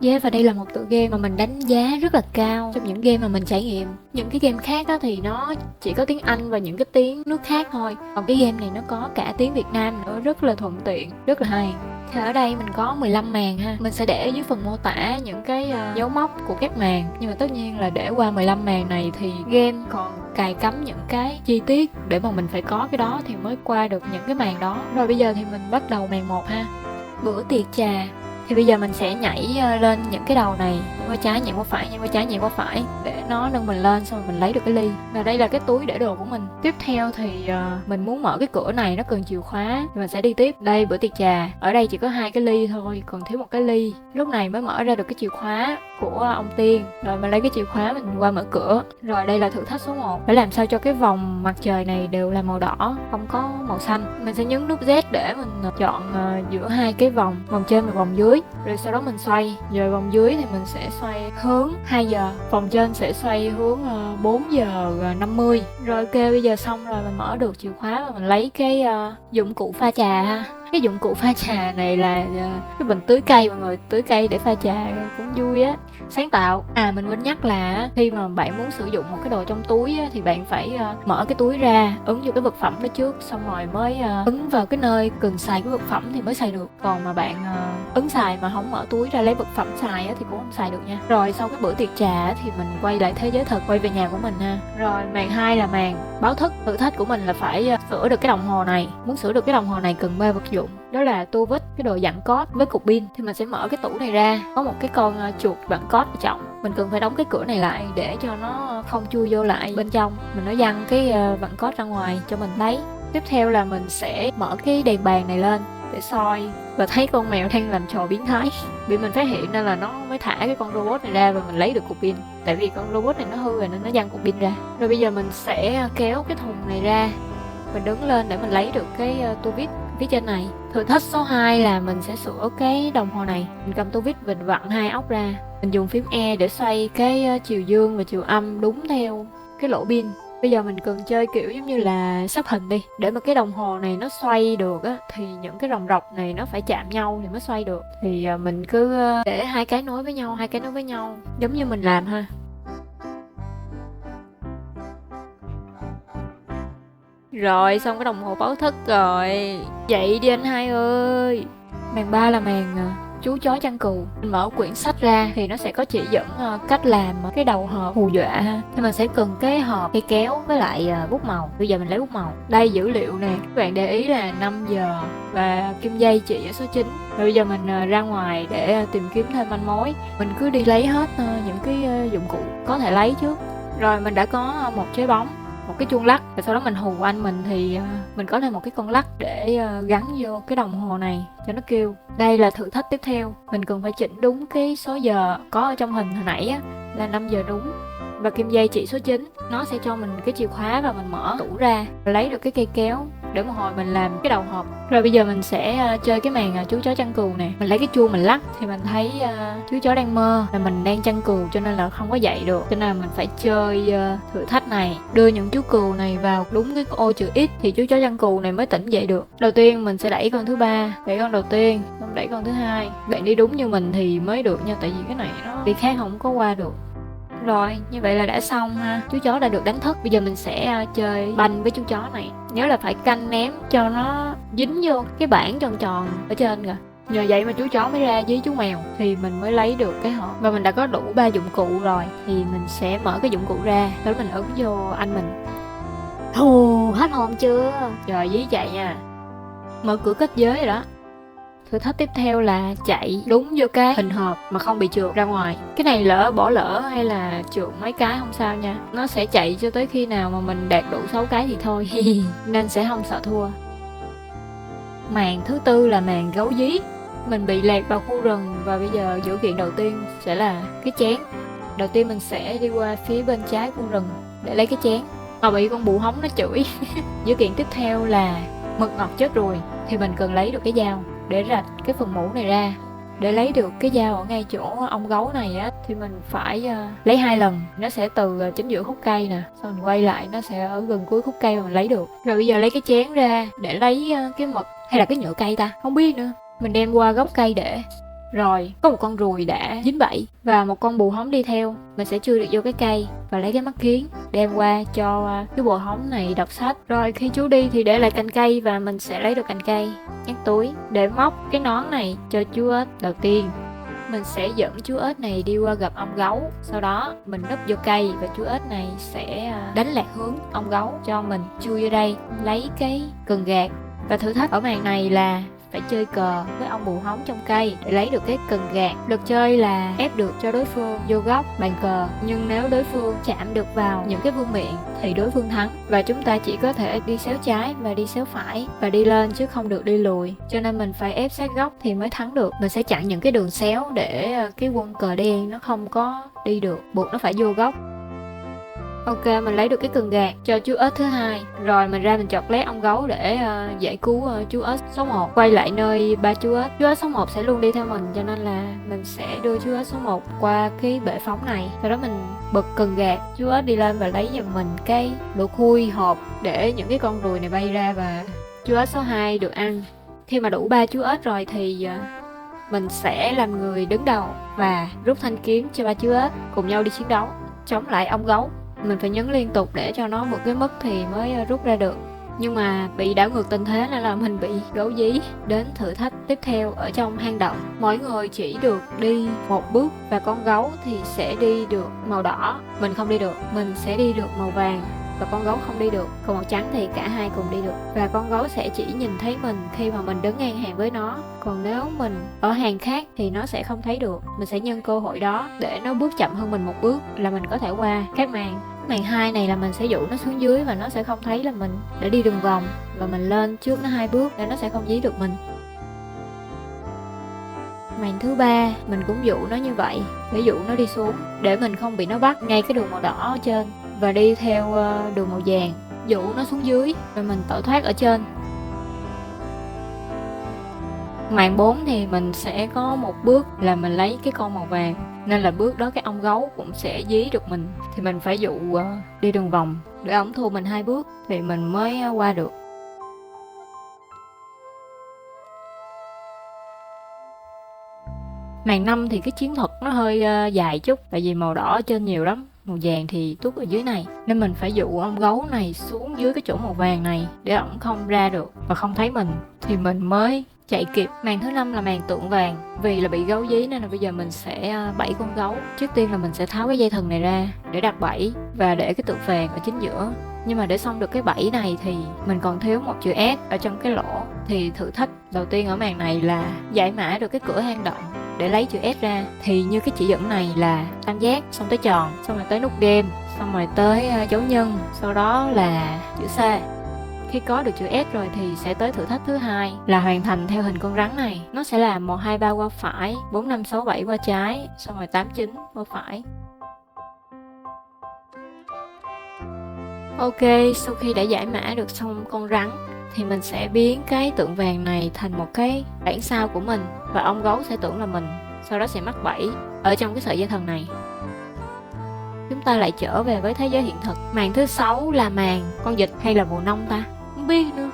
Yeah, và đây là một tựa game mà mình đánh giá rất là cao trong những game mà mình trải nghiệm. Những cái game khác á, thì nó chỉ có tiếng Anh và những cái tiếng nước khác thôi. Còn cái game này nó có cả tiếng Việt Nam nữa, rất là thuận tiện, rất là hay. Thì ở đây mình có 15 màn ha. Mình sẽ để ở dưới phần mô tả những cái dấu mốc của các màn. Nhưng mà tất nhiên là để qua 15 màn này thì game còn cài cắm những cái chi tiết để mà mình phải có cái đó thì mới qua được những cái màn đó. Rồi bây giờ thì mình bắt đầu màn 1 ha. Bữa tiệc trà. Thì bây giờ mình sẽ nhảy lên những cái đầu này, nhảy qua trái, nhảy qua phải, nhảy qua trái, nhảy qua phải để nó nâng mình lên, xong rồi mình lấy được cái ly. Và đây là cái túi để đồ của mình. Tiếp theo thì mình muốn mở cái cửa này, nó cần chìa khóa thì mình sẽ đi tiếp. Đây, bữa tiệc trà. Ở đây chỉ có 2 cái ly thôi, còn thiếu một cái ly. Lúc này mới mở ra được cái chìa khóa của ông Tiên. Rồi mình lấy cái chìa khóa mình qua mở cửa. Rồi đây là thử thách số 1. Phải làm sao cho cái vòng mặt trời này đều là màu đỏ, không có màu xanh. Mình sẽ nhấn nút Z để mình chọn giữa 2 cái vòng trên và vòng dưới. Rồi sau đó mình xoay. Rồi vòng dưới thì mình sẽ xoay hướng 2 giờ. Vòng trên sẽ xoay hướng 4 giờ 50. Rồi ok, bây giờ xong rồi, mình mở được chìa khóa và mình lấy cái dụng cụ pha trà ha. Cái dụng cụ pha trà này là cái bình tưới cây, mọi người, tưới cây để pha trà cũng vui á, sáng tạo. Mình quên nhắc là khi mà bạn muốn sử dụng một cái đồ trong túi á, thì bạn phải mở cái túi ra, ấn vô cái vật phẩm đó trước, xong rồi mới ấn vào cái nơi cần xài cái vật phẩm thì mới xài được. Còn mà bạn ấn xài mà không mở túi ra lấy vật phẩm xài á, thì cũng không xài được nha. Rồi sau cái bữa tiệc trà á, thì mình quay lại thế giới thật, quay về nhà của mình ha. Rồi màn 2 là màn báo thức. Thử thách của mình là phải sửa được cái đồng hồ này. Muốn sửa được cái đồng hồ này cần 3 vật dụng, đó là tua vít, cái đồ dặn code với cục pin. Thì mình sẽ mở cái tủ này ra, có một cái con chuột dặn code ở trong. Mình cần phải đóng cái cửa này lại để cho nó không chui vô lại bên trong. Mình nó văng cái dặn code ra ngoài cho mình lấy. Tiếp theo là mình sẽ mở cái đèn bàn này lên để soi và thấy con mèo đang làm trò biến thái. Bị mình phát hiện nên là nó mới thả cái con robot này ra và mình lấy được cục pin. Tại vì con robot này nó hư rồi nên nó văng cục pin ra. Rồi bây giờ mình sẽ kéo cái thùng này ra, mình đứng lên để mình lấy được cái tua vít phía trên này. Thử thách số 2 là mình sẽ sửa cái đồng hồ này. Mình cầm tua vít, mình vặn 2 ốc ra, mình dùng phím E để xoay cái chiều dương và chiều âm đúng theo cái lỗ pin. Bây giờ mình cần chơi kiểu giống như là sắp hình đi. Để mà cái đồng hồ này nó xoay được á, thì những cái ròng rọc này nó phải chạm nhau thì mới xoay được. Thì mình cứ để 2 cái nối với nhau, 2 cái nối với nhau, giống như mình làm ha. Rồi xong cái đồng hồ báo thức rồi. Dậy đi anh hai ơi. Màn 3 là màn chú chó chăn cừu. Mình mở quyển sách ra thì nó sẽ có chỉ dẫn cách làm cái đầu hộp hù dọa ha. Thì mình sẽ cần cái hộp, cây kéo với lại bút màu. Bây giờ mình lấy bút màu. Đây dữ liệu nè, các bạn để ý là 5 giờ và kim dây chỉ ở số 9. Rồi bây giờ mình ra ngoài để tìm kiếm thêm manh mối. Mình cứ đi lấy hết những cái dụng cụ có thể lấy trước. Rồi mình đã có một trái bóng, một cái chuông lắc, và sau đó mình hù anh mình thì mình có thêm một cái con lắc để gắn vô cái đồng hồ này cho nó kêu. Đây là thử thách tiếp theo, mình cần phải chỉnh đúng cái số giờ có ở trong hình hồi nãy á, là 5 giờ đúng. Và kim dây chỉ số 9 nó sẽ cho mình cái chìa khóa và mình mở tủ ra, lấy được cái cây kéo để một hồi mình làm cái đầu hộp. Rồi bây giờ mình sẽ chơi cái màn chú chó chăn cừu nè. Mình lấy cái chuông mình lắc thì mình thấy chú chó đang mơ là mình đang chăn cừu, cho nên là không có dậy được, cho nên là mình phải chơi thử thách này, đưa những chú cừu này vào đúng cái ô chữ X thì chú chó chăn cừu này mới tỉnh dậy được. Đầu tiên mình sẽ đẩy con thứ ba, đẩy con đầu tiên, xong đẩy con thứ hai. Bạn đi đúng như mình thì mới được nha, tại vì cái này nó đi khác không có qua được. Rồi, như vậy là đã xong ha. Chú chó đã được đánh thức. Bây giờ mình sẽ chơi banh với chú chó này. Nhớ là phải canh ném cho nó dính vô cái bảng tròn tròn ở trên kìa. Nhờ vậy mà chú chó mới ra với chú mèo thì mình mới lấy được cái hộp. Và mình đã có đủ 3 dụng cụ rồi thì mình sẽ mở cái dụng cụ ra, rồi mình ấn vô anh mình. Hù, hết hồn chưa? Rồi dí chạy nha. Mở cửa kết giới rồi đó. Thử thách tiếp theo là chạy đúng vô cái hình hộp mà không bị trượt ra ngoài. Cái này lỡ bỏ lỡ hay là trượt mấy cái không sao nha. Nó sẽ chạy cho tới khi nào mà mình đạt đủ 6 cái thì thôi. Nên sẽ không sợ thua. Màn thứ tư là màn gấu dí. Mình bị lạc vào khu rừng và bây giờ dữ kiện đầu tiên sẽ là cái chén. Đầu tiên mình sẽ đi qua phía bên trái khu rừng để lấy cái chén, mà bị con bù hóng nó chửi. Dữ kiện tiếp theo là mực ngọt chết ruồi, thì mình cần lấy được cái dao để rạch cái phần mũ này ra. Để lấy được cái dao ở ngay chỗ ong gấu này á thì mình phải lấy 2 lần. Nó sẽ từ chính giữa khúc cây nè, xong mình quay lại nó sẽ ở gần cuối khúc cây mà mình lấy được. Rồi bây giờ lấy cái chén ra để lấy cái mực, hay là cái nhựa cây ta, không biết nữa. Mình đem qua gốc cây để Rồi có một con ruồi đã dính bẫy và một con bù hóng đi theo. Mình sẽ chui được vô cái cây và lấy cái mắt kiến đem qua cho cái bồ hóng này đọc sách. Rồi khi chú đi thì để lại cành cây và mình sẽ lấy được cành cây, nhét túi để móc cái nón này cho chú ếch. Đầu tiên mình sẽ dẫn chú ếch này đi qua gặp ông gấu, sau đó mình núp vô cây và chú ếch này sẽ đánh lạc hướng ông gấu cho mình chui vô đây lấy cái cần gạt. Và thử thách ở màn này là phải chơi cờ với ông bù hóng trong cây để lấy được cái cần gạt. Luật chơi là ép được cho đối phương vô góc bàn cờ, nhưng nếu đối phương chạm được vào những cái vương miện thì đối phương thắng, và chúng ta chỉ có thể đi xéo trái và đi xéo phải và đi lên chứ không được đi lùi, cho nên mình phải ép sát góc thì mới thắng được. Mình sẽ chặn những cái đường xéo để cái quân cờ đen nó không có đi được, buộc nó phải vô góc. Ok, mình lấy được cái cần gạt cho chú ếch thứ hai. Rồi mình ra mình chọt lét ông gấu để giải cứu chú ếch số 1. Quay lại nơi ba chú ếch. Chú ếch số 1 sẽ luôn đi theo mình, cho nên là mình sẽ đưa chú ếch số 1 qua cái bệ phóng này. Sau đó mình bật cần gạt, chú ếch đi lên và lấy giùm mình cái lỗ khui hộp để những cái con ruồi này bay ra và chú ếch số 2 được ăn. Khi mà đủ 3 chú ếch rồi thì mình sẽ làm người đứng đầu và rút thanh kiếm cho ba chú ếch cùng nhau đi chiến đấu chống lại ông gấu. Mình phải nhấn liên tục để cho nó vượt cái mức thì mới rút ra được. Nhưng mà bị đảo ngược tình thế nên là mình bị gấu dí. Đến thử thách tiếp theo ở trong hang động. Mỗi người chỉ được đi một bước và con gấu thì sẽ đi được màu đỏ. Mình không đi được, mình sẽ đi được màu vàng và con gấu không đi được. Còn màu trắng thì cả hai cùng đi được. Và con gấu sẽ chỉ nhìn thấy mình khi mà mình đứng ngang hàng với nó. Còn nếu mình ở hàng khác thì nó sẽ không thấy được. Mình sẽ nhân cơ hội đó để nó bước chậm hơn mình một bước là mình có thể qua các màn. Màn 2 này là mình sẽ dụ nó xuống dưới và nó sẽ không thấy là mình để đi đường vòng, và mình lên trước nó 2 bước để nó sẽ không dí được mình. Màn thứ 3 mình cũng dụ nó như vậy để dụ nó đi xuống để mình không bị nó bắt ngay cái đường màu đỏ ở trên và đi theo đường màu vàng, dụ nó xuống dưới và mình tẩu thoát ở trên. Màn 4 thì mình sẽ có một bước là mình lấy cái con màu vàng, nên là bước đó cái ông gấu cũng sẽ dí được mình, thì mình phải dụ đi đường vòng để ổng thua mình 2 bước thì mình mới qua được. Màn 5 thì cái chiến thuật nó hơi dài chút, tại vì màu đỏ ở trên nhiều lắm, màu vàng thì tuốt ở dưới này, nên mình phải dụ ông gấu này xuống dưới cái chỗ màu vàng này để ổng không ra được và không thấy mình thì mình mới chạy kịp. Màn thứ 5 là màn tượng vàng. Vì là bị gấu dí nên là bây giờ mình sẽ bẫy con gấu. Trước tiên là mình sẽ tháo cái dây thừng này ra để đặt bẫy và để cái tượng vàng ở chính giữa. Nhưng mà để xong được cái bẫy này thì mình còn thiếu một chữ S ở trong cái lỗ. Thì thử thách đầu tiên ở màn này là giải mã được cái cửa hang động để lấy chữ S ra. Thì như cái chỉ dẫn này là tam giác, xong tới tròn, xong rồi tới nút game, xong rồi tới dấu nhân, sau đó là chữ C. Khi có được chữ S rồi thì sẽ tới thử thách thứ hai là hoàn thành theo hình con rắn này. Nó sẽ là 1, 2, 3 qua phải, 4, 5, 6, 7 qua trái, xong rồi 8, 9 qua phải. Ok, sau khi đã giải mã được xong con rắn thì mình sẽ biến cái tượng vàng này thành một cái bản sao của mình và ông gấu sẽ tưởng là mình, sau đó sẽ mắc bẫy ở trong cái sợi dây thần này. Chúng ta lại trở về với thế giới hiện thực. Màn thứ 6 là màn con vịt hay là bồ nông ta? Không biết nữa.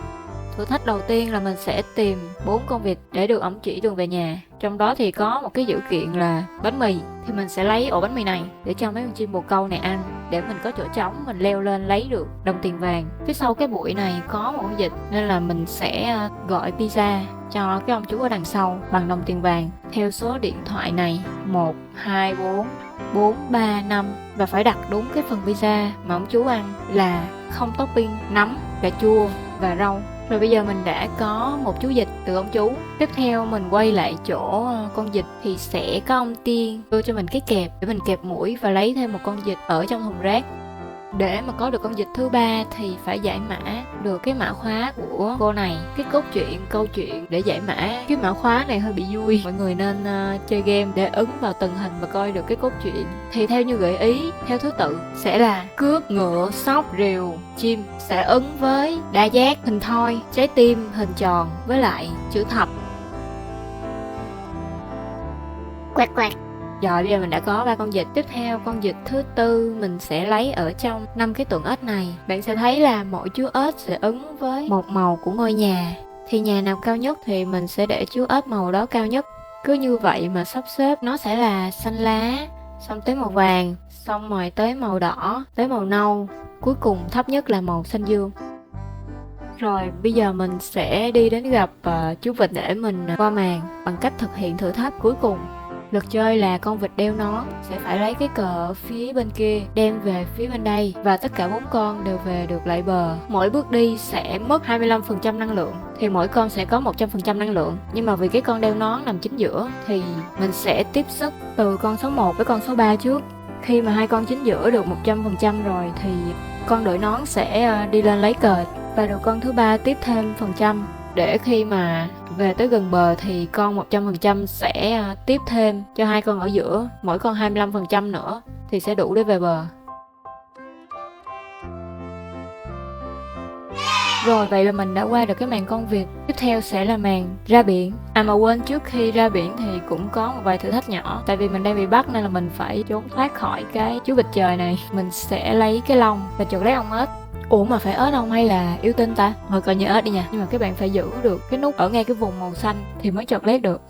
Thử thách đầu tiên là mình sẽ tìm 4 con vịt để được ổng chỉ đường về nhà. Trong đó thì có một cái dữ kiện là bánh mì. Thì mình sẽ lấy ổ bánh mì này để cho mấy con chim bồ câu này ăn, để mình có chỗ trống mình leo lên lấy được đồng tiền vàng. Phía sau cái bụi này có một con vịt nên là mình sẽ gọi pizza cho cái ông chú ở đằng sau bằng đồng tiền vàng theo số điện thoại này 1, 2, 4, 4, 3, 5 và phải đặt đúng cái phần pizza mà ông chú ăn là không topping nấm, cà chua và rau. Rồi bây giờ mình đã có một chú vịt từ ông chú. Tiếp theo mình quay lại chỗ con vịt thì sẽ có ông Tiên đưa cho mình cái kẹp để mình kẹp mũi và lấy thêm một con vịt ở trong thùng rác. Để mà có được con vịt thứ 3 thì phải giải mã được cái mã khóa của cô này. Cái câu chuyện để giải mã cái mã khóa này hơi bị vui. Mọi người nên chơi game để ứng vào từng hình và coi được cái cốt truyện. Thì theo như gợi ý, theo thứ tự sẽ là cướp, ngựa, sóc, rìu, chim sẽ ứng với đa giác, hình thoi, trái tim, hình tròn với lại chữ thập. Quạt quạt. Rồi bây giờ mình đã có 3 con vịt. Tiếp theo con vịt thứ 4 mình sẽ lấy ở trong 5 cái tượng ếch này. Bạn sẽ thấy là mỗi chú ếch sẽ ứng với một màu của ngôi nhà. Thì nhà nào cao nhất thì mình sẽ để chú ếch màu đó cao nhất. Cứ như vậy mà sắp xếp nó sẽ là xanh lá, xong tới màu vàng, xong rồi tới màu đỏ, tới màu nâu, cuối cùng thấp nhất là màu xanh dương. Rồi bây giờ mình sẽ đi đến gặp chú vịt để mình qua màn bằng cách thực hiện thử thách cuối cùng. Luật chơi là con vịt đeo nón sẽ phải lấy cái cờ ở phía bên kia đem về phía bên đây, và tất cả 4 con đều về được lại bờ. Mỗi bước đi sẽ mất 25% năng lượng, thì mỗi con sẽ có 100% năng lượng. Nhưng mà vì cái con đeo nón nằm chính giữa thì mình sẽ tiếp sức từ con số 1 với con số 3 trước. Khi mà hai con chính giữa được 100% rồi thì con đội nón sẽ đi lên lấy cờ, và được con thứ 3 tiếp thêm phần trăm, để khi mà về tới gần bờ thì con 100% sẽ tiếp thêm cho hai con ở giữa, mỗi con 25% nữa thì sẽ đủ để về bờ. Rồi vậy là mình đã qua được cái màn con vịt. Tiếp theo sẽ là màn ra biển. À mà quên, trước khi ra biển thì cũng có một vài thử thách nhỏ. Tại vì mình đang bị bắt nên là mình phải trốn thoát khỏi cái chú vịt trời này. Mình sẽ lấy cái lông và chụp lấy ong ếch. Ủa mà phải ếch không hay là yêu tinh ta? Thôi coi như ếch đi nha. Nhưng mà các bạn phải giữ được cái nút ở ngay cái vùng màu xanh thì mới chọt lết được.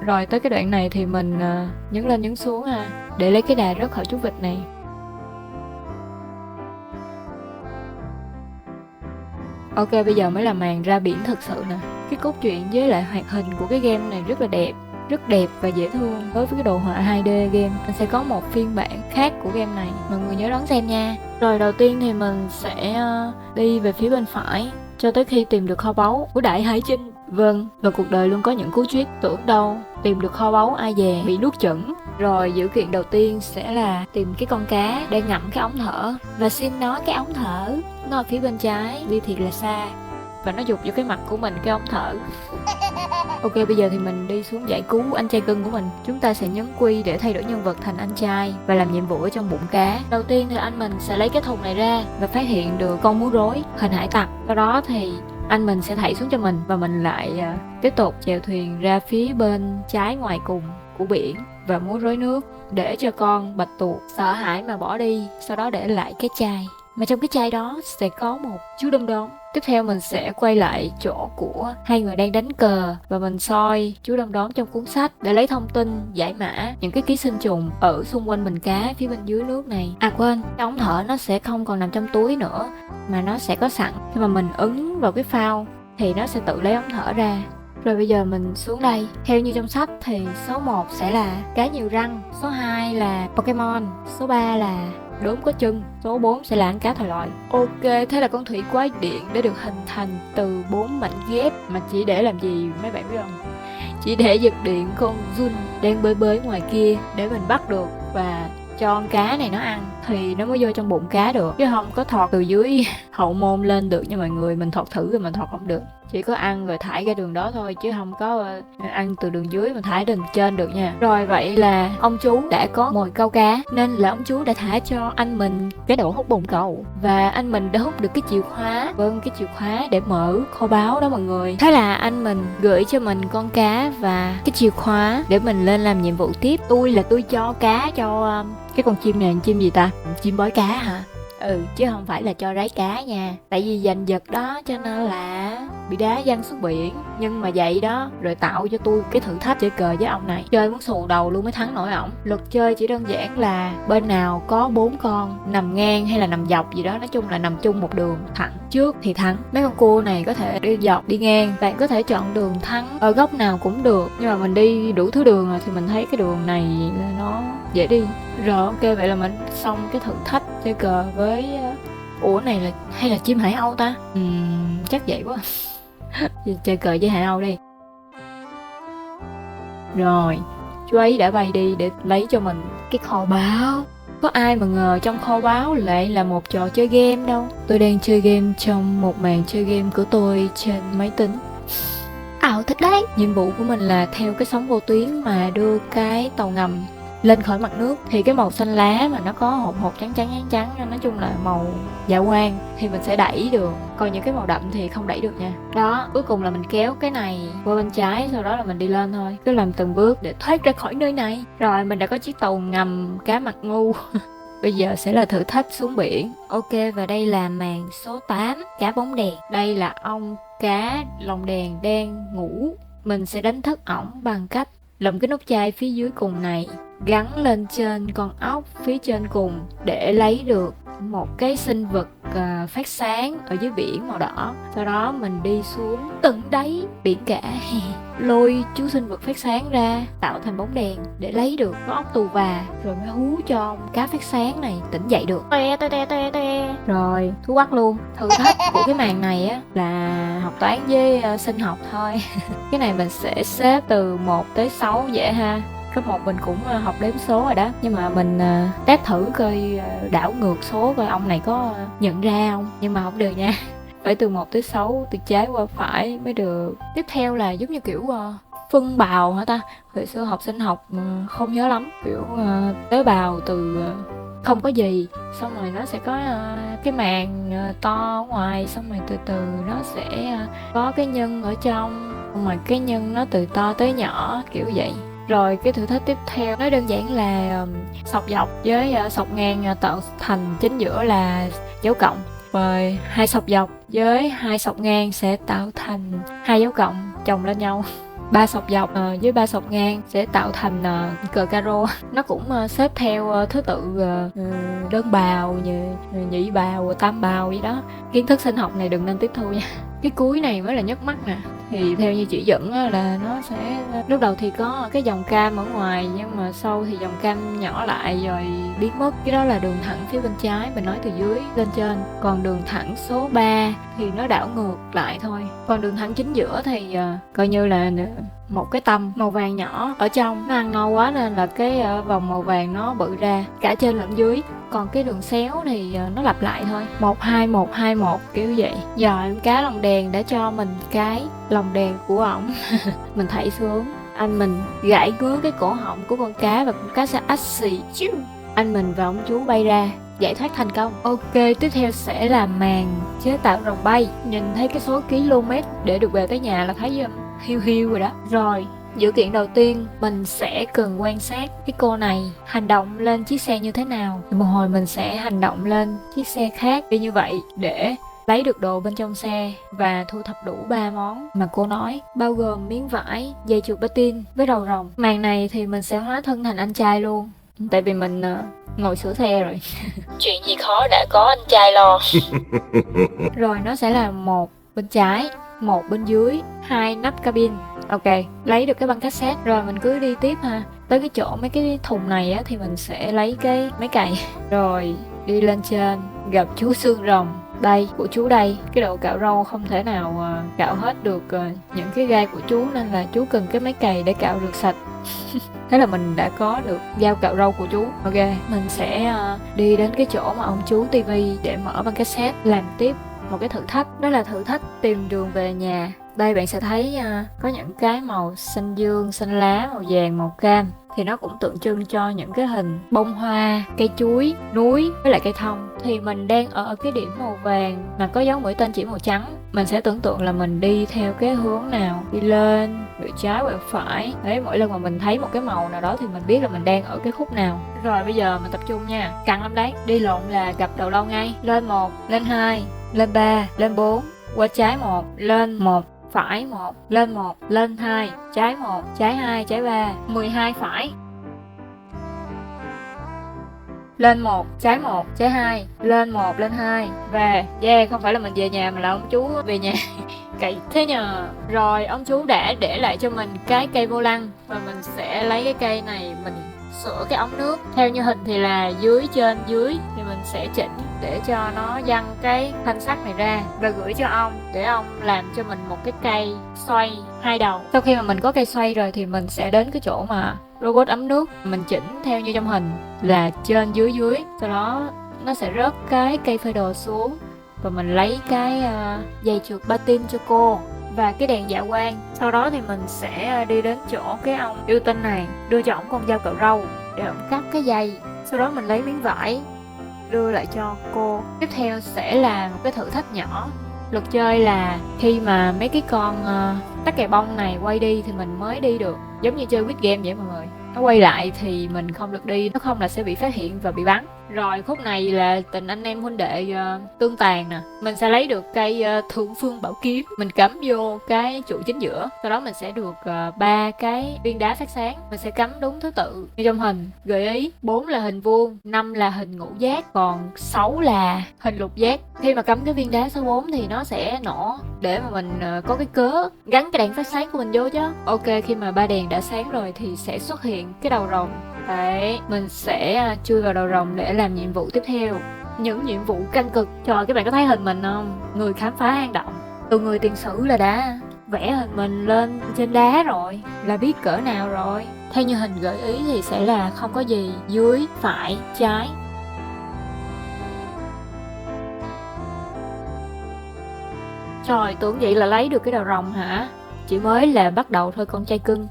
Rồi tới cái đoạn này thì mình nhấn lên nhấn xuống để lấy cái đà rớt khỏi chú vịt này. Ok, bây giờ mới là màn ra biển thực sự nè. Cái cốt truyện với lại hoạt hình của cái game này rất là đẹp, rất đẹp và dễ thương. Đối với cái đồ họa 2D game, mình sẽ có một phiên bản khác của game này, mọi người nhớ đón xem nha. Rồi đầu tiên thì mình sẽ đi về phía bên phải cho tới khi tìm được kho báu của Đại Hải Chinh. Vâng, và cuộc đời luôn có những cú tweet, tưởng đâu tìm được kho báu ai dè bị nuốt chửng. Rồi dữ kiện đầu tiên sẽ là tìm cái con cá đang ngậm cái ống thở, và xin nó cái ống thở, nó ở phía bên trái, đi thiệt là xa, và nó giục vô cái mặt của mình cái ống thở. Ok, bây giờ thì mình đi xuống giải cứu anh trai cưng của mình. Chúng ta sẽ nhấn Q để thay đổi nhân vật thành anh trai và làm nhiệm vụ ở trong bụng cá. Đầu tiên thì anh mình sẽ lấy cái thùng này ra và phát hiện được con múa rối hình hải tặc. Sau đó thì anh mình sẽ thảy xuống cho mình, và mình lại tiếp tục chèo thuyền ra phía bên trái ngoài cùng của biển và múa rối nước để cho con bạch tuộc sợ hãi mà bỏ đi, sau đó để lại cái chai. Mà trong cái chai đó sẽ có một chú đom đóm. Tiếp theo mình sẽ quay lại chỗ của hai người đang đánh cờ, và mình soi chú đom đóm trong cuốn sách để lấy thông tin giải mã những cái ký sinh trùng ở xung quanh bình cá phía bên dưới nước này. À quên, cái ống thở nó sẽ không còn nằm trong túi nữa, mà nó sẽ có sẵn. Khi mà mình ấn vào cái phao thì nó sẽ tự lấy ống thở ra. Rồi bây giờ mình xuống đây. Theo như trong sách thì số 1 sẽ là cá nhiều răng, số 2 là Pokemon, số 3 là đốm có chân, số 4 sẽ là ăn cá thòi lòi. Ok, thế là con thủy quái điện đã được hình thành từ 4 mảnh ghép, mà chỉ để làm gì mấy bạn biết không? Chỉ để giật điện con Jun đang bơi bơi ngoài kia để mình bắt được và cho con cá này nó ăn thì nó mới vô trong bụng cá được, chứ không có thọt từ dưới hậu môn lên được nha mọi người. Mình thọt thử rồi mình thọt không được, chỉ có ăn rồi thải ra đường đó thôi, chứ không có ăn từ đường dưới mà thải đường trên được nha. Rồi vậy là ông chú đã có mồi câu cá, nên là ông chú đã thả cho anh mình cái đổ hút bồn cầu, và anh mình đã hút được cái chìa khóa. Vâng, cái chìa khóa để mở kho báu đó mọi người. Thế là anh mình gửi cho mình con cá và cái chìa khóa để mình lên làm nhiệm vụ tiếp. Tôi cho cá cho cái con chim này, chim gì ta? Chim bói cá hả? Chứ không phải là cho rái cá nha. Tại vì giành giật đó cho nên là bị đá văng xuống biển. Nhưng mà vậy đó, rồi tạo cho tôi cái thử thách chơi cờ với ông này. Chơi muốn xù đầu luôn mới thắng nổi ổng. Luật chơi chỉ đơn giản là bên nào có 4 con nằm ngang hay là nằm dọc gì đó, nói chung là nằm chung một đường thẳng trước thì thắng. Mấy con cua này có thể đi dọc đi ngang, bạn có thể chọn đường thắng ở góc nào cũng được, nhưng mà mình đi đủ thứ đường rồi thì mình thấy cái đường này là nó dễ đi. Rồi ok, vậy là mình xong cái thử thách chơi cờ với ủa này là hay là chim hải âu ta? Chắc vậy quá. Chơi cờ với hải âu đi. Rồi chú ấy đã bay đi để lấy cho mình cái kho báu. Có ai mà ngờ trong kho báu lại là một trò chơi game đâu. Tôi đang chơi game trong một màn chơi game của tôi trên máy tính. Ảo thật đấy. Nhiệm vụ của mình là theo cái sóng vô tuyến mà đưa cái tàu ngầm lên khỏi mặt nước. Thì cái màu xanh lá mà nó có hột hột trắng trắng, nói chung là màu dạ quang, thì mình sẽ đẩy được. Còn những cái màu đậm thì không đẩy được nha. Đó, cuối cùng là mình kéo cái này qua bên trái, sau đó là mình đi lên thôi. Cứ làm từng bước để thoát ra khỏi nơi này. Rồi mình đã có chiếc tàu ngầm cá mặt ngu. Bây giờ sẽ là thử thách xuống biển. Ok, và đây là màn số 8, cá bóng đèn. Đây là ông cá lồng đèn đang ngủ. Mình sẽ đánh thức ổng bằng cách lượm cái nút chai phía dưới cùng này, gắn lên trên con ốc phía trên cùng để lấy được một cái sinh vật phát sáng ở dưới biển màu đỏ. Sau đó mình đi xuống tận đáy biển cả, lôi chú sinh vật phát sáng ra tạo thành bóng đèn để lấy được con ốc tù và, rồi mới hú cho ông cá phát sáng này tỉnh dậy được. Rồi thú bắt luôn. Thử thách của cái màn này á là học toán với sinh học thôi. Cái này mình sẽ xếp từ 1 tới 6 dễ ha. Cấp 1 mình cũng học đếm số rồi đó, nhưng mà mình test thử coi đảo ngược số coi ông này có nhận ra không, nhưng mà không được nha. Phải từ 1 tới 6, từ trái qua phải mới được. Tiếp theo là giống như kiểu phân bào hả ta? Hồi xưa học sinh học không nhớ lắm, kiểu tế bào từ không có gì, xong rồi nó sẽ có cái màng to ở ngoài, xong rồi từ từ nó sẽ có cái nhân ở trong, xong rồi cái nhân nó từ to tới nhỏ kiểu vậy. Rồi cái thử thách tiếp theo nói đơn giản là sọc dọc với sọc ngang tạo thành chính giữa là dấu cộng, rồi hai sọc dọc với hai sọc ngang sẽ tạo thành hai dấu cộng chồng lên nhau. 3 sọc dọc với 3 sọc ngang sẽ tạo thành cờ caro. Nó cũng xếp theo thứ tự đơn bào, nhị bào, tam bào vậy đó. Kiến thức sinh học này đừng nên tiếp thu nha. Cái cuối này mới là nhức mắt nè. Thì theo như chỉ dẫn là nó sẽ lúc đầu thì có cái dòng cam ở ngoài, nhưng mà sau thì dòng cam nhỏ lại rồi biến mất. Cái đó là đường thẳng phía bên trái, mình nói từ dưới lên trên. Còn đường thẳng số 3 thì nó đảo ngược lại thôi. Còn đường thẳng chính giữa thì coi như là một cái tăm màu vàng nhỏ ở trong, nó ăn no quá nên là cái vòng màu vàng nó bự ra cả trên lẫn dưới. Còn cái đường xéo thì nó lặp lại thôi, 1-2-1-2-1 kiểu vậy. Giờ em cá lồng đèn đã cho mình cái lồng đèn của ổng. Mình thảy xuống, anh mình gãi ngứa cái cổ họng của con cá và con cá sẽ ách xì. Anh mình và ông chú bay ra, giải thoát thành công. Ok, tiếp theo sẽ là màn chế tạo rồng bay. Nhìn thấy cái số km để được về tới nhà là thấy hiu hiu rồi đó. Rồi dữ kiện đầu tiên mình sẽ cần quan sát cái cô này hành động lên chiếc xe như thế nào. Một hồi mình sẽ hành động lên chiếc xe khác đi như vậy để lấy được đồ bên trong xe và thu thập đủ 3 món mà cô nói, bao gồm miếng vải, dây chuột patin với đầu rồng. Màn này thì mình sẽ hóa thân thành anh trai luôn, tại vì mình ngồi sửa xe rồi. Chuyện gì khó đã có anh trai lo. Rồi nó sẽ là một bên trái, một bên dưới, 2 nắp cabin. Ok, lấy được cái băng cassette rồi mình cứ đi tiếp ha. Tới cái chỗ mấy cái thùng này á thì mình sẽ lấy cái máy cày. Rồi đi lên trên gặp chú xương rồng. Đây, của chú đây. Cái độ cạo râu không thể nào cạo hết được những cái gai của chú, nên là chú cần cái máy cày để cạo được sạch. Thế là mình đã có được dao cạo râu của chú. Ok, mình sẽ đi đến cái chỗ mà ông chú tivi để mở băng cassette làm tiếp một cái thử thách. Đó là thử thách tìm đường về nhà. Đây bạn sẽ thấy có những cái màu xanh dương, xanh lá, màu vàng, màu cam. Thì nó cũng tượng trưng cho những cái hình bông hoa, cây chuối, núi với lại cây thông. Thì mình đang ở cái điểm màu vàng mà có dấu mũi tên chỉ màu trắng. Mình sẽ tưởng tượng là mình đi theo cái hướng nào, đi lên, quẹo trái, quẹo phải. Đấy, mỗi lần mà mình thấy một cái màu nào đó thì mình biết là mình đang ở cái khúc nào. Rồi bây giờ mình tập trung nha. Căng lắm đấy. Đi lộn là gặp đầu lâu ngay. Lên 1, lên 2, lên 3, lên 4, qua trái 1, lên 1, phải 1, lên 1, lên 2, trái 1, trái 2, trái 3, 12 phải. Lên 1, trái 1, trái 2, lên 1, lên 2, về. Yeah, không phải là mình về nhà mà là ông chú về nhà. Cậy thế nhờ. Rồi ông chú đã để lại cho mình cái cây vô lăng, và mình sẽ lấy cái cây này mình sửa cái ống nước. Theo như hình thì là dưới trên dưới, thì mình sẽ chỉnh để cho nó văng cái thanh sắt này ra và gửi cho ông để ông làm cho mình một cái cây xoay 2 đầu. Sau khi mà mình có cây xoay rồi thì mình sẽ đến cái chỗ mà robot ấm nước, mình chỉnh theo như trong hình là trên dưới dưới. Sau đó nó sẽ rớt cái cây phơi đồ xuống và mình lấy cái dây trượt patin cho cô và cái đèn dạ quang. Sau đó thì mình sẽ đi đến chỗ cái ông yêu tinh này, đưa cho ổng con dao cạo râu để ổng cắt cái dây. Sau đó mình lấy miếng vải đưa lại cho cô. Tiếp theo sẽ là một cái thử thách nhỏ. Luật chơi là khi mà mấy cái con tắc kè bông này quay đi thì mình mới đi được, giống như chơi quýt game vậy mọi người. Nó quay lại thì mình không được đi, nó không là sẽ bị phát hiện và bị bắn. Rồi khúc này là tình anh em huynh đệ tương tàn nè. Mình sẽ lấy được cây thượng phương bảo kiếm, mình cắm vô cái trụ chính giữa. Sau đó mình sẽ được 3 cái viên đá phát sáng. Mình sẽ cắm đúng thứ tự như trong hình gợi ý. 4 là hình vuông, 5 là hình ngũ giác, còn 6 là hình lục giác. Khi mà cắm cái viên đá số 4 thì nó sẽ nổ để mà mình có cái cớ gắn cái đèn phát sáng của mình vô chứ. Ok, khi mà 3 đèn đã sáng rồi thì sẽ xuất hiện cái đầu rồng. Đấy, mình sẽ chui vào đầu rồng để làm nhiệm vụ tiếp theo. Những nhiệm vụ căng cực. Trời, các bạn có thấy hình mình không? Người khám phá hang động. Từ người tiền sử là đã vẽ hình mình lên trên đá rồi, là biết cỡ nào rồi. Theo như hình gợi ý thì sẽ là không có gì, dưới, phải, trái. Trời, tưởng vậy là lấy được cái đầu rồng hả? Chỉ mới là bắt đầu thôi con trai cưng.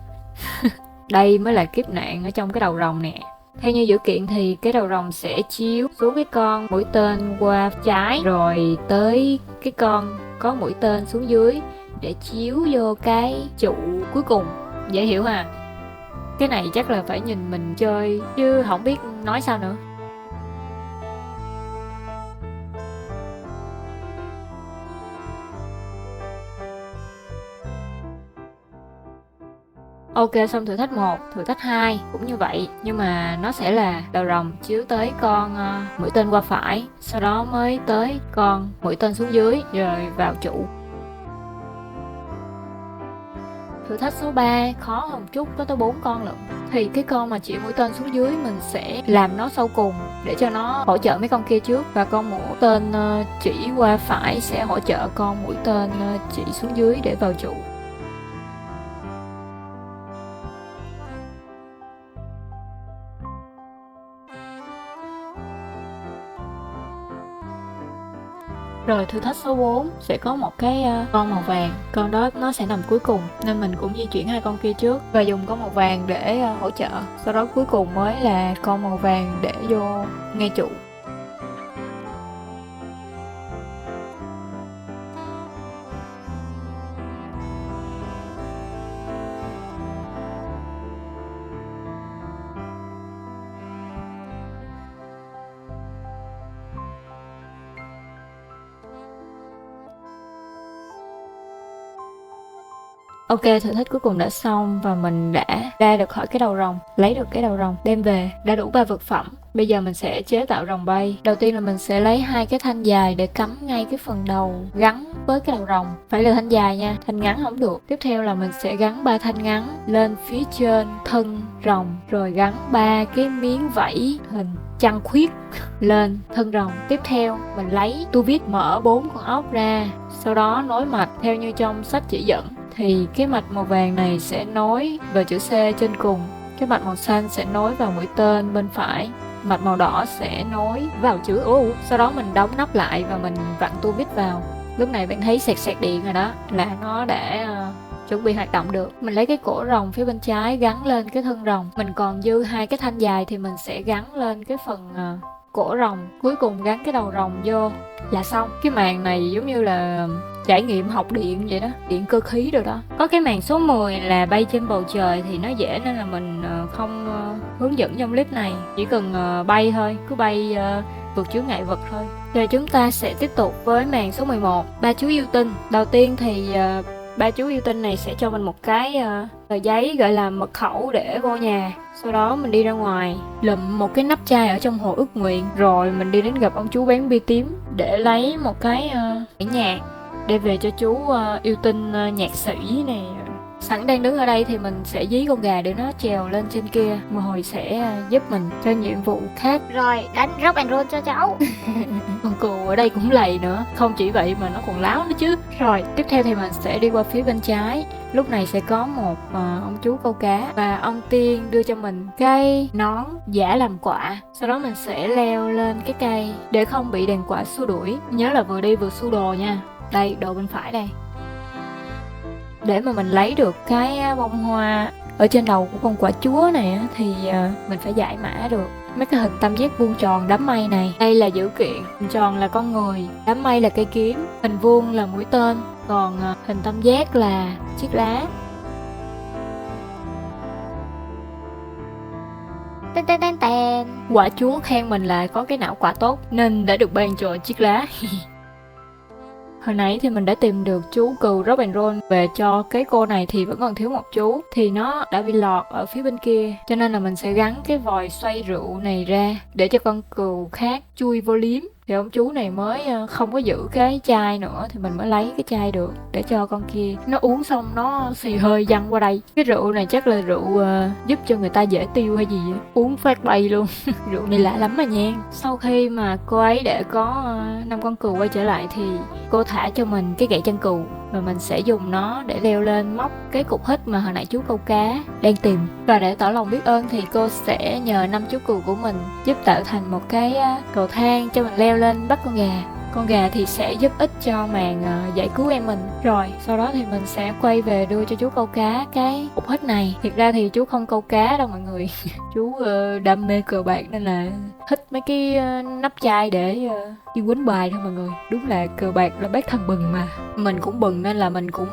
Đây mới là kiếp nạn ở trong cái đầu rồng nè. Theo như dữ kiện thì cái đầu rồng sẽ chiếu xuống cái con mũi tên qua trái, rồi tới cái con có mũi tên xuống dưới để chiếu vô cái trụ cuối cùng. Dễ hiểu ha? Cái này chắc là phải nhìn mình chơi chứ không biết nói sao nữa. Ok, xong thử thách 1, thử thách 2 cũng như vậy, nhưng mà nó sẽ là đầu rồng chiếu tới con mũi tên qua phải, sau đó mới tới con mũi tên xuống dưới rồi vào trụ. Thử thách số 3 khó hơn chút, có tới 4 con lận. Thì cái con mà chỉ mũi tên xuống dưới mình sẽ làm nó sau cùng để cho nó hỗ trợ mấy con kia trước, và con mũi tên chỉ qua phải sẽ hỗ trợ con mũi tên chỉ xuống dưới để vào trụ. Rồi thử thách số 4 sẽ có một cái con màu vàng, con đó nó sẽ nằm cuối cùng nên mình cũng di chuyển 2 con kia trước và dùng con màu vàng để hỗ trợ. Sau đó cuối cùng mới là con màu vàng để vô ngay trụ. Ok, thử thách cuối cùng đã xong và mình đã ra được khỏi cái đầu rồng, lấy được cái đầu rồng, đem về, đã đủ 3 vật phẩm. Bây giờ mình sẽ chế tạo rồng bay. Đầu tiên là mình sẽ lấy 2 cái thanh dài để cắm ngay cái phần đầu gắn với cái đầu rồng. Phải là thanh dài nha, thanh ngắn không được. Tiếp theo là mình sẽ gắn 3 thanh ngắn lên phía trên thân rồng, rồi gắn 3 cái miếng vảy hình trăng khuyết lên thân rồng. Tiếp theo mình lấy tua vít mở 4 con ốc ra, sau đó nối mạch theo như trong sách chỉ dẫn. Thì cái mạch màu vàng này sẽ nối vào chữ C trên cùng, cái mạch màu xanh sẽ nối vào mũi tên bên phải, mạch màu đỏ sẽ nối vào chữ U. Sau đó mình đóng nắp lại và mình vặn tua vít vào. Lúc này bạn thấy sẹt sẹt điện rồi đó, là nó đã chuẩn bị hoạt động được. Mình lấy cái cổ rồng phía bên trái gắn lên cái thân rồng. Mình còn dư 2 cái thanh dài thì mình sẽ gắn lên cái phần cổ rồng, cuối cùng gắn cái đầu rồng vô là xong. Cái màn này giống như là trải nghiệm học điện vậy đó, điện cơ khí rồi đó. Có cái màn số 10 là bay trên bầu trời thì nó dễ nên là mình không hướng dẫn trong clip này. Chỉ cần bay thôi, cứ bay vượt chướng ngại vật thôi. Rồi chúng ta sẽ tiếp tục với màn số 11, ba chú yêu tinh. Đầu tiên thì ba chú yêu tinh này sẽ cho mình một cái tờ giấy gọi là mật khẩu để vô nhà. Sau đó mình đi ra ngoài lụm một cái nắp chai ở trong hồ ước nguyện, rồi mình đi đến gặp ông chú bán bia tím để lấy một cái nhạc để về cho chú yêu tinh nhạc sĩ này. Sẵn đang đứng ở đây thì mình sẽ dí con gà để nó trèo lên trên kia, rồi sẽ giúp mình cho nhiệm vụ khác. Rồi, đánh rock and roll cho cháu. Con cừu ở đây cũng lầy nữa, không chỉ vậy mà nó còn láo nữa chứ. Rồi, tiếp theo thì mình sẽ đi qua phía bên trái. Lúc này sẽ có một ông chú câu cá và ông Tiên đưa cho mình cái nón giả làm quạ. Sau đó mình sẽ leo lên cái cây để không bị đàn quạ xua đuổi. Nhớ là vừa đi vừa xua đồ nha. Đây, đồ bên phải đây. Để mà mình lấy được cái bông hoa ở trên đầu của con quả chúa này thì mình phải giải mã được mấy cái hình tam giác vuông tròn đám mây này. Đây là dữ kiện, hình tròn là con người, đám mây là cây kiếm, hình vuông là mũi tên, còn hình tam giác là chiếc lá. Tên tên tên tên. Quả chúa khen mình là có cái não quả tốt nên đã được ban cho chiếc lá. Hồi nãy thì mình đã tìm được chú cừu Rock and Roll về cho cái cô này, thì vẫn còn thiếu một chú, thì nó đã bị lọt ở phía bên kia, cho nên là mình sẽ gắn cái vòi xoay rượu này ra để cho con cừu khác chui vô liếm. Thì ông chú này mới không có giữ cái chai nữa, thì mình mới lấy cái chai được để cho con kia nó uống xong nó xì hơi văng qua đây. Cái rượu này chắc là rượu giúp cho người ta dễ tiêu hay gì á, uống phát bay luôn. Rượu này lạ lắm mà nha. Sau khi mà cô ấy đã có 5 con cừu quay trở lại thì cô thả cho mình cái gậy chân cừu, và mình sẽ dùng nó để leo lên móc cái cục hít mà hồi nãy chú câu cá đang tìm. Và để tỏ lòng biết ơn thì cô sẽ nhờ 5 chú cừu của mình giúp tạo thành một cái cầu thang cho mình leo lên bắt con gà. Con gà thì sẽ giúp ích cho màn giải cứu em mình. Rồi sau đó thì mình sẽ quay về đưa cho chú câu cá cái cục hít này. Thiệt ra thì chú không câu cá đâu mọi người. Chú đam mê cờ bạc nên là thích mấy cái nắp chai để đi quýnh bài thôi mọi người. Đúng là cờ bạc là bác thần bừng mà. Mình cũng bừng nên là mình cũng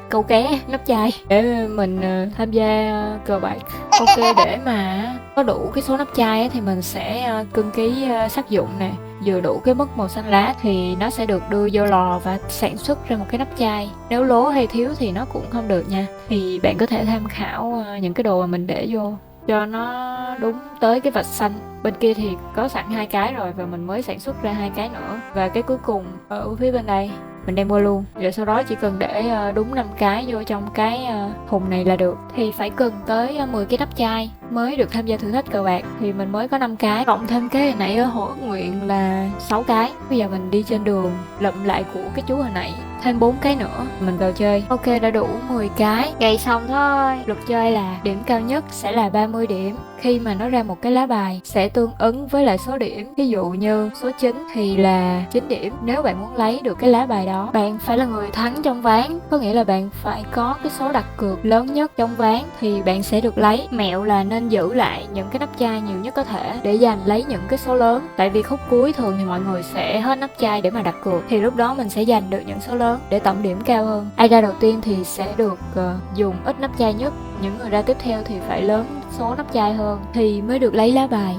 câu ké nắp chai để mình tham gia cờ bạc. Ok, để mà có đủ cái số nắp chai thì mình sẽ cưng ký sắc dụng nè. Vừa đủ cái mức màu xanh lá thì nó sẽ được đưa vô lò và sản xuất ra một cái nắp chai. Nếu lố hay thiếu thì nó cũng không được nha. Thì bạn có thể tham khảo những cái đồ mà mình để vô cho nó đúng tới cái vạch xanh. Bên kia thì có sẵn 2 cái rồi và mình mới sản xuất ra 2 cái nữa. Và cái cuối cùng ở phía bên đây mình đem qua luôn. Rồi sau đó chỉ cần để đúng 5 cái vô trong cái thùng này là được. Thì phải cần tới 10 cái nắp chai mới được tham gia thử thách cờ bạc. Thì mình mới có 5 cái, cộng thêm cái hồi nãy ở hộ ước nguyện là 6 cái. Bây giờ mình đi trên đường lụm lại của cái chú hồi nãy thêm 4 cái nữa, mình vào chơi. Ok, đã đủ 10 cái, gầy xong thôi. Luật chơi là điểm cao nhất sẽ là 30 điểm. Khi mà nó ra một cái lá bài sẽ tương ứng với lại số điểm. Ví dụ như số 9 thì là 9 điểm. Nếu bạn muốn lấy được cái lá bài đó, bạn phải là người thắng trong ván. Có nghĩa là bạn phải có cái số đặt cược lớn nhất trong ván thì bạn sẽ được lấy. Mẹo là nên giữ lại những cái nắp chai nhiều nhất có thể để giành lấy những cái số lớn. Tại vì khúc cuối thường thì mọi người sẽ hết nắp chai để mà đặt cược. Thì lúc đó mình sẽ giành được những số lớn để tổng điểm cao hơn. Ai ra đầu tiên thì sẽ được dùng ít nắp chai nhất. Những người ra tiếp theo thì phải lớn số nắp chai hơn thì mới được lấy lá bài.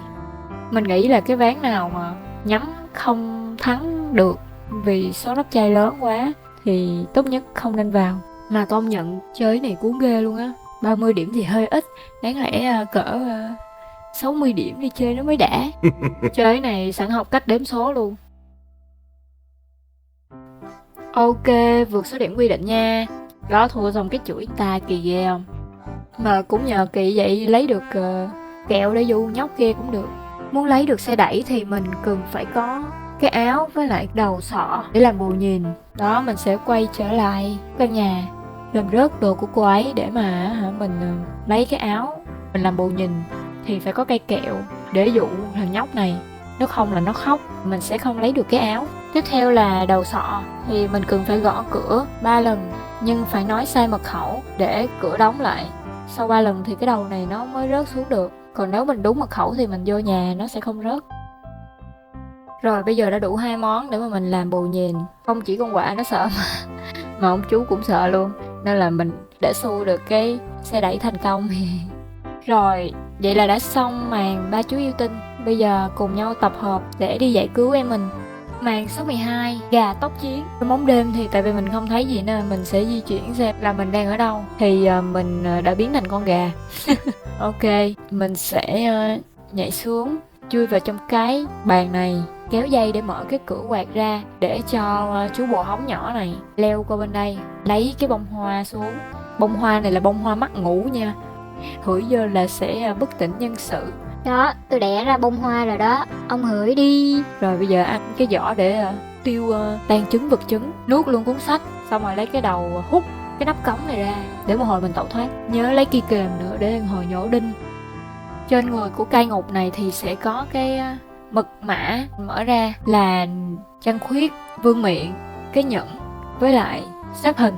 Mình nghĩ là cái ván nào mà nhắm không thắng được vì số nắp chai lớn quá thì tốt nhất không nên vào. Mà công nhận chơi này cuốn ghê luôn á. 30 điểm thì hơi ít, đáng lẽ cỡ 60 điểm đi chơi nó mới đã. Chơi này sẵn học cách đếm số luôn. Ok, vượt số điểm quy định nha. Đó, thua xong cái chuỗi ta kỳ ghê không? Mà cũng nhờ kỳ vậy lấy được kẹo để vô nhóc kia cũng được. Muốn lấy được xe đẩy thì mình cần phải có cái áo với lại đầu sọ để làm bù nhìn. Đó, mình sẽ quay trở lại căn nhà, làm rớt đồ của cô ấy để mà mình lấy cái áo, mình làm bù nhìn. Thì phải có cây kẹo để dụ thằng nhóc này, nếu không là nó khóc, mình sẽ không lấy được cái áo. Tiếp theo là đầu sọ, thì mình cần phải gõ cửa 3 lần nhưng phải nói sai mật khẩu để cửa đóng lại. Sau 3 lần thì cái đầu này nó mới rớt xuống được. Còn nếu mình đúng mật khẩu thì mình vô nhà nó sẽ không rớt. Rồi bây giờ đã đủ 2 món để mà mình làm bù nhìn. Không chỉ con quạ nó sợ mà ông chú cũng sợ luôn. Nên là mình đã xua được cái xe đẩy thành công. Rồi, vậy là đã xong màn ba chú yêu tinh. Bây giờ cùng nhau tập hợp để đi giải cứu em mình. Màn số 12, gà tốc chiến. Trong bóng đêm thì tại vì mình không thấy gì nên mình sẽ di chuyển xem là mình đang ở đâu. Thì mình đã biến thành con gà. Ok, mình sẽ nhảy xuống, chui vào trong cái bàn này, kéo dây để mở cái cửa quạt ra để cho chú bồ hóng nhỏ này leo qua bên đây, lấy cái bông hoa xuống. Bông hoa này là bông hoa mắt ngủ nha. Hửi vô là sẽ bất tỉnh nhân sự. Đó, tôi đẻ ra bông hoa rồi đó, ông hửi đi. Rồi bây giờ ăn cái vỏ để tiêu tan trứng vật chứng. Nuốt luôn cuốn sách, xong rồi lấy cái đầu hút cái nắp cống này ra để một hồi mình tẩu thoát. Nhớ lấy cây kềm nữa để hồi nhổ đinh. Trên người của cây ngục này thì sẽ có cái mật mã, mở ra là trăng khuyết, vương miện, cái nhẫn với lại xếp hình.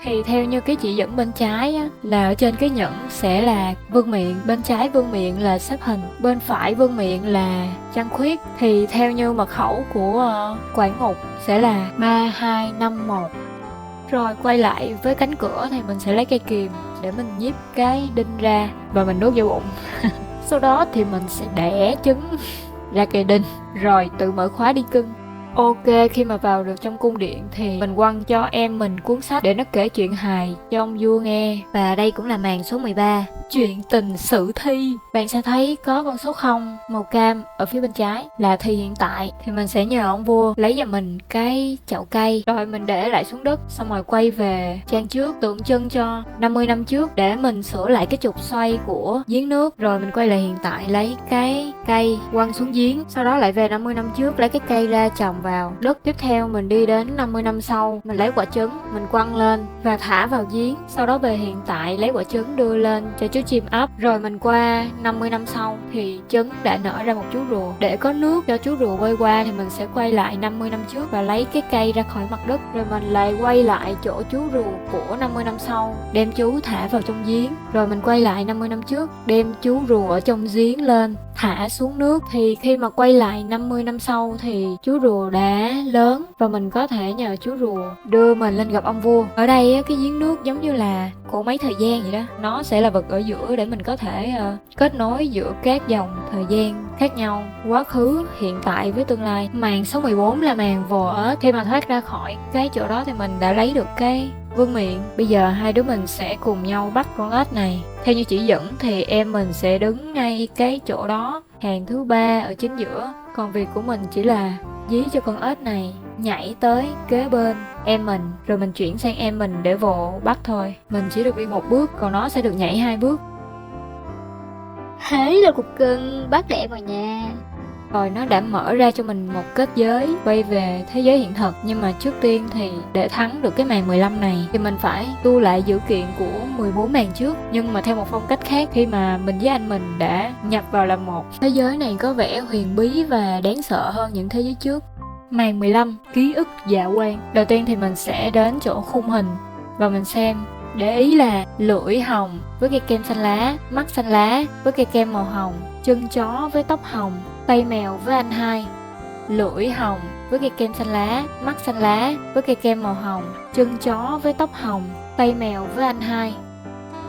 Thì theo như cái chỉ dẫn bên trái á, là ở trên cái nhẫn sẽ là vương miện, bên trái vương miện là xếp hình, bên phải vương miện là trăng khuyết. Thì theo như mật khẩu của quản ngục sẽ là 3251. Rồi quay lại với cánh cửa thì mình sẽ lấy cây kìm để mình nhíp cái đinh ra và mình đốt vô bụng. Sau đó thì mình sẽ đẻ trứng ra kề đinh, rồi tự mở khóa đi cưng. Ok, khi mà vào được trong cung điện thì mình quăng cho em mình cuốn sách để nó kể chuyện hài cho ông vua nghe. Và đây cũng là màn số 13. Chuyện tình sử thi. Bạn sẽ thấy có con số 0 màu cam ở phía bên trái là thi hiện tại. Thì mình sẽ nhờ ông vua lấy cho mình cái chậu cây, rồi mình để lại xuống đất, xong rồi quay về trang trước tượng trưng cho 50 năm trước để mình sửa lại cái trục xoay của giếng nước. Rồi mình quay lại hiện tại lấy cái cây quăng xuống giếng, sau đó lại về 50 năm trước lấy cái cây ra trồng vào đất. Tiếp theo mình đi đến 50 năm sau, mình lấy quả trứng mình quăng lên và thả vào giếng, sau đó về hiện tại lấy quả trứng đưa lên cho chú chim ấp. Rồi mình qua 50 năm sau thì trứng đã nở ra một chú rùa. Để có nước cho chú rùa bơi qua thì mình sẽ quay lại 50 năm trước và lấy cái cây ra khỏi mặt đất. Rồi mình lại quay lại chỗ chú rùa của 50 năm sau, đem chú thả vào trong giếng. Rồi mình quay lại 50 năm trước, đem chú rùa ở trong giếng lên thả xuống nước. Thì khi mà quay lại 50 năm sau thì chú rùa đã lớn và mình có thể nhờ chú rùa đưa mình lên gặp ông vua. Ở đây cái giếng nước giống như là cỗ máy thời gian vậy đó, nó sẽ là vật ở giữa để mình có thể kết nối giữa các dòng thời gian khác nhau, quá khứ, hiện tại với tương lai. Màn số 14 là màn vồ ếch. Khi mà thoát ra khỏi cái chỗ đó thì mình đã lấy được cái vương miện. Bây giờ hai đứa mình sẽ cùng nhau bắt con ếch này. Theo như chỉ dẫn thì em mình sẽ đứng ngay cái chỗ đó, hàng thứ 3 ở chính giữa. Còn việc của mình chỉ là dí cho con ếch này nhảy tới kế bên em mình, rồi mình chuyển sang em mình để vồ bắt thôi. Mình chỉ được đi một bước, còn nó sẽ được nhảy 2 bước. Thế là cục cưng, bác đẹp rồi nha. Rồi nó đã mở ra cho mình một kết giới quay về thế giới hiện thực. Nhưng mà trước tiên thì để thắng được cái màn 15 này thì mình phải tu lại dữ kiện của 14 màn trước, nhưng mà theo một phong cách khác, khi mà mình với anh mình đã nhập vào làm một. Thế giới này có vẻ huyền bí và đáng sợ hơn những thế giới trước. Màn 15, ký ức dạ quan. Đầu tiên thì mình sẽ đến chỗ khung hình và mình xem. Để ý là lưỡi hồng với cây kem xanh lá, mắt xanh lá với cây kem màu hồng, chân chó với tóc hồng, tay mèo với anh hai. Lưỡi hồng với cây kem xanh lá, mắt xanh lá với cây kem màu hồng, chân chó với tóc hồng, tay mèo với anh hai.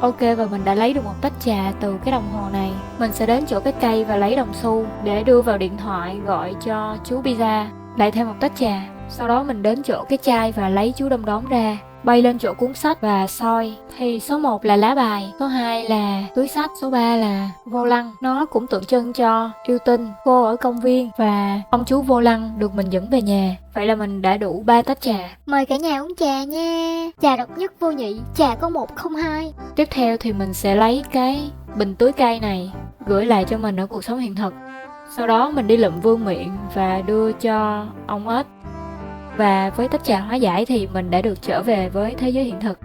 Ok, và mình đã lấy được một tách trà từ cái đồng hồ này. Mình sẽ đến chỗ cái cây và lấy đồng xu để đưa vào điện thoại gọi cho chú pizza, lại thêm một tách trà. Sau đó mình đến chỗ cái chai và lấy chú đom đóm ra, bay lên chỗ cuốn sách và soi. Thì số 1 là lá bài, số 2 là túi sách, số 3 là vô lăng. Nó cũng tượng trưng cho yêu tinh, cô ở công viên và ông chú vô lăng được mình dẫn về nhà. Vậy là mình đã đủ 3 tách trà. Mời cả nhà uống trà nha. Trà độc nhất vô nhị, trà có 1 không 2. Tiếp theo thì mình sẽ lấy cái bình tưới cây này gửi lại cho mình ở cuộc sống hiện thực. Sau đó mình đi lượm vương miện và đưa cho ông ếch. Và với tách trà hóa giải thì mình đã được trở về với thế giới hiện thực.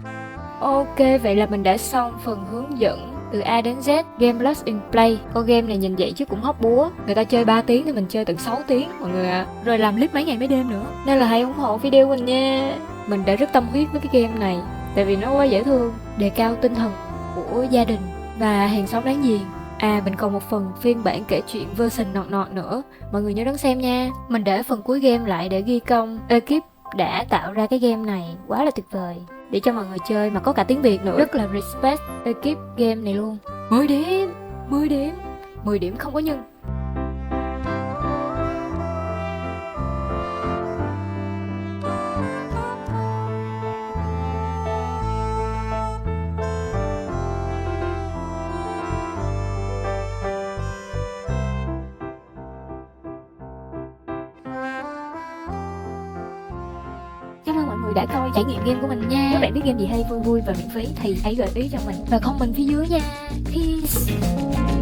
Ok, vậy là mình đã xong phần hướng dẫn từ A đến Z game Lost in Play. Con game này nhìn vậy chứ cũng hóc búa. Người ta chơi 3 tiếng thì mình chơi tận 6 tiếng mọi người ạ. Rồi làm clip mấy ngày mấy đêm nữa. Nên là hãy ủng hộ video mình nha. Mình đã rất tâm huyết với cái game này, tại vì nó quá dễ thương, đề cao tinh thần của gia đình và hàng xóm láng giềng. À, mình còn một phần phiên bản kể chuyện version nọt nọt nữa, mọi người nhớ đón xem nha. Mình để phần cuối game lại để ghi công ekip đã tạo ra cái game này quá là tuyệt vời, để cho mọi người chơi mà có cả tiếng Việt nữa. Rất là respect ekip game này luôn. 10 điểm 10 điểm 10 điểm không có nhân. Cảm ơn mọi người đã coi trải nghiệm game của mình nha. Nếu bạn biết game gì hay, vui vui và miễn phí thì hãy gợi ý cho mình và comment phía dưới nha. Peace.